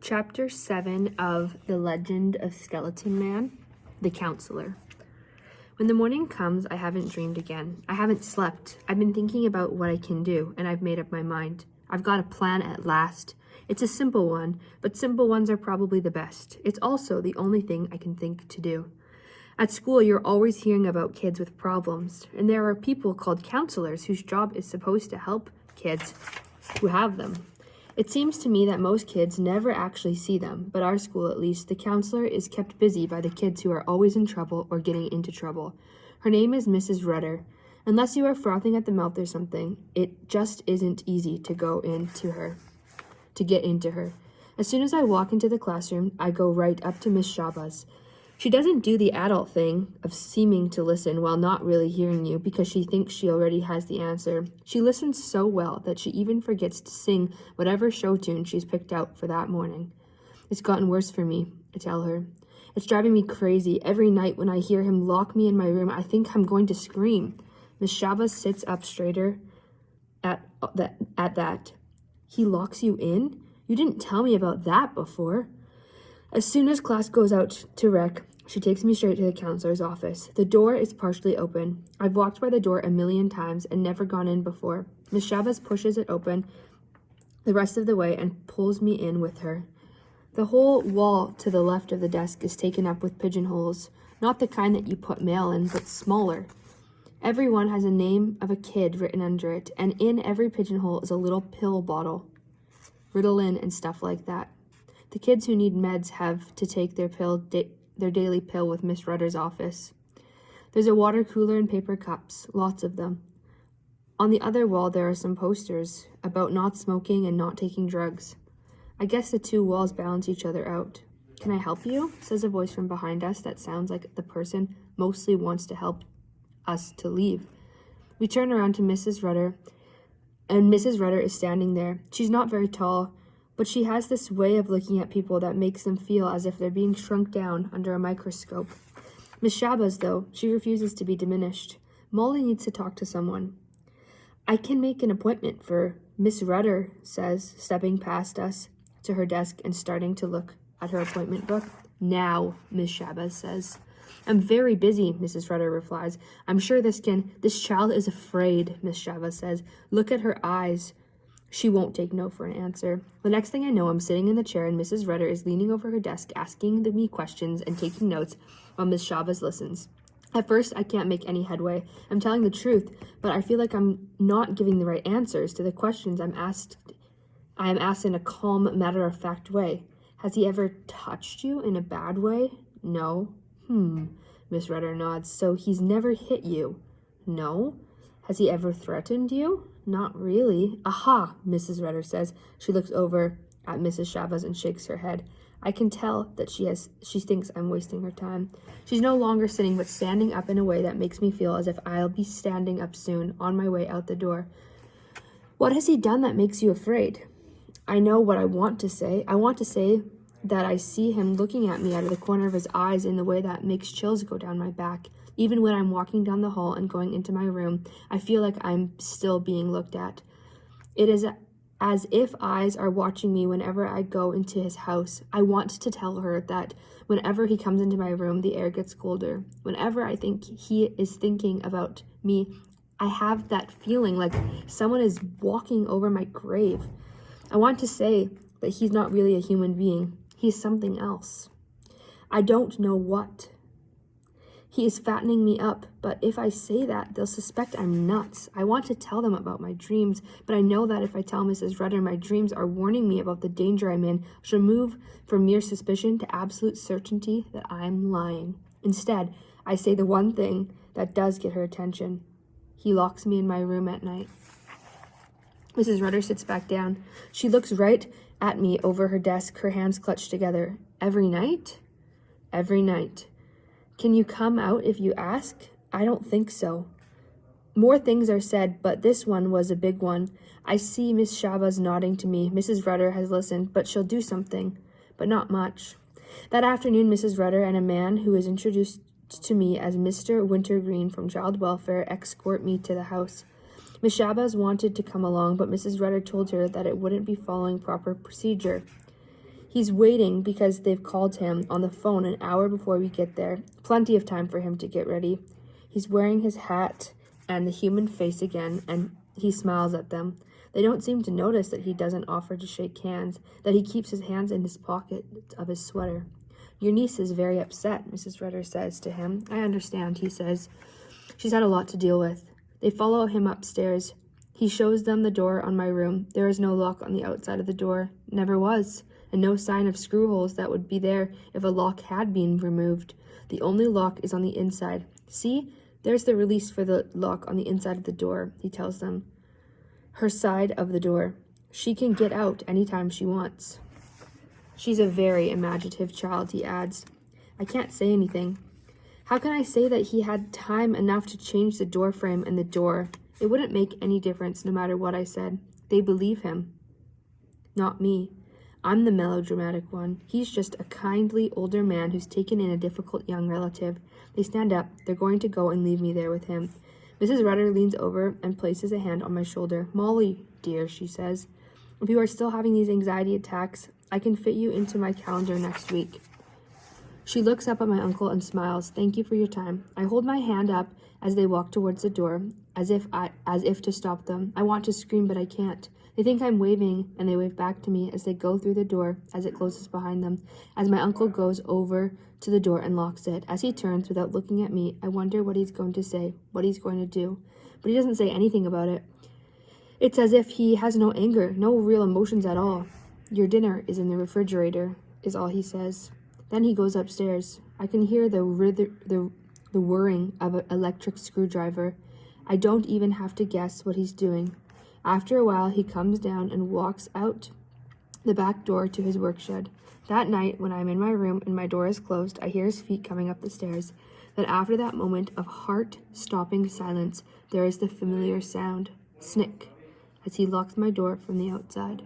Chapter 7 of The Legend of Skeleton Man, The Counselor. When the morning comes, I haven't dreamed again. I haven't slept. I've been thinking about what I can do, and I've made up my mind. I've got a plan at last. It's a simple one, but simple ones are probably the best. It's also the only thing I can think to do. At school, you're always hearing about kids with problems, and there are people called counselors whose job is supposed to help kids who have them. It seems to me that most kids never actually see them, but our school at least, the counselor is kept busy by the kids who are always in trouble or getting into trouble. Her name is Mrs. Rudder. Unless you are frothing at the mouth or something, it just isn't easy to get into her. As soon as I walk into the classroom, I go right up to Miss Shabas. She doesn't do the adult thing of seeming to listen while not really hearing you because she thinks she already has the answer. She listens so well that she even forgets to sing whatever show tune she's picked out for that morning. It's gotten worse for me, I tell her. It's driving me crazy. Every night when I hear him lock me in my room, I think I'm going to scream. Miss Shabas sits up straighter at that. He locks you in? You didn't tell me about that before. As soon as class goes out to rec, she takes me straight to the counselor's office. The door is partially open. I've walked by the door a million times and never gone in before. Miss Shabas pushes it open the rest of the way and pulls me in with her. The whole wall to the left of the desk is taken up with pigeonholes, not the kind that you put mail in, but smaller. Every one has a name of a kid written under it, and in every pigeonhole is a little pill bottle, Ritalin and stuff like that. The kids who need meds have to take their daily pill with Miss Rudder's office. There's a water cooler and paper cups, lots of them. On the other wall, there are some posters about not smoking and not taking drugs. I guess the two walls balance each other out. Can I help you? Says a voice from behind us that sounds like the person mostly wants to help us to leave. We turn around to Mrs. Rudder, and Mrs. Rudder is standing there. She's not very tall, but she has this way of looking at people that makes them feel as if they're being shrunk down under a microscope. Miss Shabas, though, she refuses to be diminished. Molly needs to talk to someone. I can make an appointment for Miss Rudder, says, stepping past us to her desk and starting to look at her appointment book. Now, Miss Shabas says. I'm very busy, Mrs. Rudder replies. I'm sure this child is afraid, Miss Shabas says. Look at her eyes. She won't take no for an answer. The next thing I know, I'm sitting in the chair and Mrs. Rudder is leaning over her desk, asking me questions and taking notes while Miss Shabas listens. At first, I can't make any headway. I'm telling the truth, but I feel like I'm not giving the right answers to the questions I am asked in a calm, matter-of-fact way. Has he ever touched you in a bad way? No. Miss Rudder nods. So he's never hit you? No. Has he ever threatened you? Not really. Aha, Mrs. Rudder says. She looks over at Mrs. Shabas and shakes her head. I can tell that she thinks I'm wasting her time. She's no longer sitting, but standing up in a way that makes me feel as if I'll be standing up soon, on my way out the door. What has he done that makes you afraid? I know what I want to say. I want to say that I see him looking at me out of the corner of his eyes in the way that makes chills go down my back. Even when I'm walking down the hall and going into my room, I feel like I'm still being looked at. It is as if eyes are watching me whenever I go into his house. I want to tell her that whenever he comes into my room, the air gets colder. Whenever I think he is thinking about me, I have that feeling like someone is walking over my grave. I want to say that he's not really a human being. He's something else. I don't know what. He is fattening me up, but if I say that, they'll suspect I'm nuts. I want to tell them about my dreams, but I know that if I tell Mrs. Rudder my dreams are warning me about the danger I'm in, she'll move from mere suspicion to absolute certainty that I'm lying. Instead, I say the one thing that does get her attention. He locks me in my room at night. Mrs. Rudder sits back down. She looks right at me over her desk, her hands clutched together. Every night? Every night. Can you come out if you ask? I don't think so. More things are said, but this one was a big one. I see Miss Shabas nodding to me. Mrs. Rudder has listened, but she'll do something. But not much. That afternoon, Mrs. Rudder and a man who is introduced to me as Mr. Wintergreen from Child Welfare escort me to the house. Miss Shabas wanted to come along, but Mrs. Rudder told her that it wouldn't be following proper procedure. He's waiting because they've called him on the phone an hour before we get there. Plenty of time for him to get ready. He's wearing his hat and the human face again, and he smiles at them. They don't seem to notice that he doesn't offer to shake hands, that he keeps his hands in his pocket of his sweater. Your niece is very upset, Mrs. Rutter says to him. I understand, he says. She's had a lot to deal with. They follow him upstairs. He shows them the door on my room. There is no lock on the outside of the door. Never was. And no sign of screw holes that would be there if a lock had been removed. The only lock is on the inside. See? There's the release for the lock on the inside of the door, he tells them. Her side of the door. She can get out anytime she wants. She's a very imaginative child, he adds. I can't say anything. How can I say that he had time enough to change the door frame and the door? It wouldn't make any difference no matter what I said. They believe him. Not me. I'm the melodramatic one. He's just a kindly older man who's taken in a difficult young relative. They stand up. They're going to go and leave me there with him. Mrs. Rutter leans over and places a hand on my shoulder. Molly, dear, she says, if you are still having these anxiety attacks, I can fit you into my calendar next week. She looks up at my uncle and smiles. Thank you for your time. I hold my hand up as they walk towards the door, as if to stop them. I want to scream, but I can't. They think I'm waving, and they wave back to me as they go through the door as it closes behind them. As my uncle goes over to the door and locks it, as he turns without looking at me, I wonder what he's going to say, what he's going to do. But he doesn't say anything about it. It's as if he has no anger, no real emotions at all. Your dinner is in the refrigerator, is all he says. Then he goes upstairs. I can hear the whirring of an electric screwdriver. I don't even have to guess what he's doing. After a while, he comes down and walks out the back door to his work shed. That night, when I'm in my room and my door is closed, I hear his feet coming up the stairs. Then after that moment of heart-stopping silence, there is the familiar sound, snick, as he locks my door from the outside.